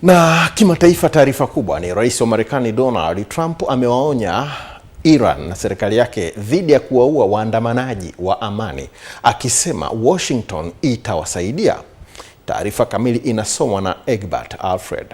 Na kimataifa, taarifa kubwa ni Rais wa Marekani Donald Trump amewaonya Iran na serikali yake dhidi ya kuwaua waandamanaji wa amani, akisema Washington itawasaidia. Taarifa kamili inasomwa na Egbert Alfred.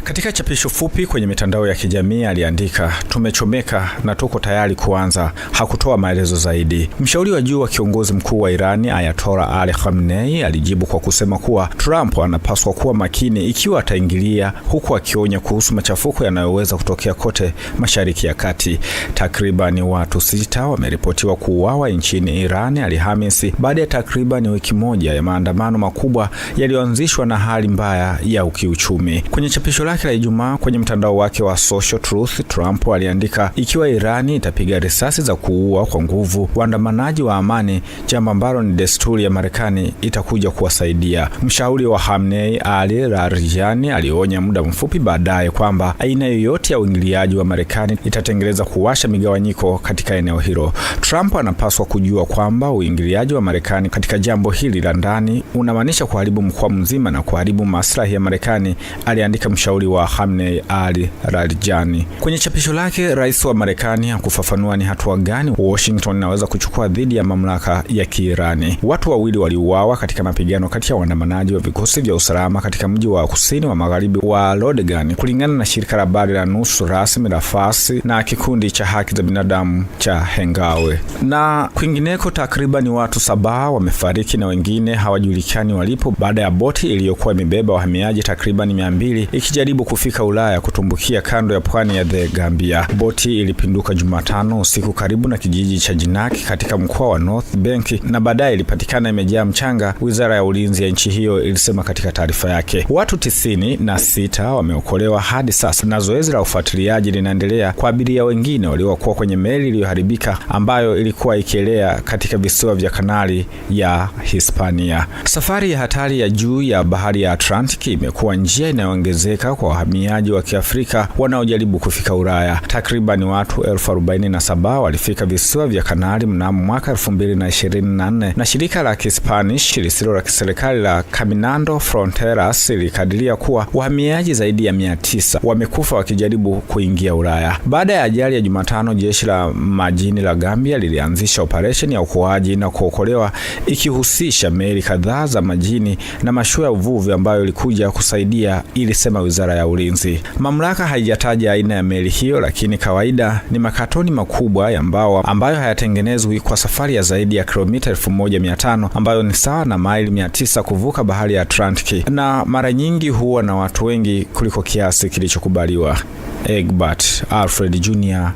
Katika chapisho fupi kwenye mitandao ya kijamii aliandika, "Tumechomeka na tuko tayari kuanza." Hakutoa maelezo zaidi. Mshauri wa juu wa kiongozi mkuu wa Irani Ayatollah Ali Khamenei alijibu kwa kusema kuwa Trump anapaswa kuwa makini ikiwa ataingilia, huku akionya kuhusu machafuko yanayoweza kutokea kote Mashariki ya Kati. Takriban watu 6 wameripotiwa kuuawa nchini Irani Alhamisi baada ya takriban wiki moja ya maandamano makubwa yaliyoanzishwa na hali mbaya ya kiuchumi. Kwenye chapisho lake la Ijumaa kwenye mtandao wake wa Social Truth, Trump aliandika, "Ikiwa Irani itapiga risasi za kuua kwa nguvu waandamanaji wa amani, jambo ambalo ni desturi ya Marekani, itakuja kuwasaidia." Mshauri wa Khamenei Ali Larijani alionya muda mfupi baadaye kwamba aina yoyote ya uingiliaji wa Marekani itatengeneza kuwasha migawanyiko katika eneo hilo. Trump anapaswa kujua kwamba uingiliaji wa Marekani katika jambo hili la ndani unamaanisha kuharibu mkoa mzima na kuharibu maslahi ya Marekani, aliandika mshauri wa Khamenei Ali Larijani. Kwenye chapisho lake, rais wa Marekani hakufafanua ni hatua gani Washington inaweza kuchukua dhidi ya mamlaka ya Kiirani. Watu wawili waliuawa katika mapigano kati ya waandamanaji wa vikosi vya usalama katika mji wa kusini wa magharibi wa Lodegan, kulingana na shirika la habari la nusu rasmi la Farsi na kikundi cha haki za binadamu cha Hengawe. Na kwingineko, takriban watu 7 wamefariki na wengine hawajulikani walipo baada ya boti iliyokuwa imebeba wahamiaji takriban 200 ikijaribu kufika Ulaya kutumbukia kando ya pwani ya The Gambia. Boti ilipinduka Jumatano usiku karibu na kijiji cha Jinaki katika mkoa wa North Bank na baadaye ilipatikana imejaa mchanga, wizara ya ulinzi ya nchi hiyo ilisema katika taarifa yake. Watu 96 wameokolewa hadi sasa na zoezi la ufuatiliaji linaendelea kwa abiria wengine waliokuwa kwenye meli iliyoharibika ambayo ilikuwa ikielea katika visiwa vya Kanari ya Hispania. Safari ya hatari ya juu ya bahari ya Atlantic imekuwa njia inayoongezeka kwa wahamiaji wa Kiafrika wanaojaribu kufika Ulaya. Takriban watu 47,000 walifika visiwa vya Kanari mnamo mwaka 2024 na shirika la Kispanish lisilo la kiserikali la Caminando Fronteras ilikadiria kuwa wahamiaji zaidi ya 900 wamekufa wakijaribu kuingia Ulaya. Baada ya ajali ya Jumatano, jeshi la majini la Gambia lilianzisha operesheni ya uokoaji na kuokolewa, ikihusisha meli kadhaa za majini na mashua ya uvuvi ambayo ilikuja kusaidia, ilisema wizara ya ulinzi. Mamlaka haijataja aina ya meli hiyo, lakini kawaida ni makatoni makubwa ya mbao ambayo hayatengenezwi kwa safari ya zaidi ya kilomita 1500 ambayo ni sawa na maili 900 kuvuka bahari ya Atlantic, na mara nyingi huwa na watu wengi kuliko kiasi kilichokubaliwa. Egbert Alfred Jr.,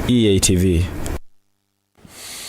EATV.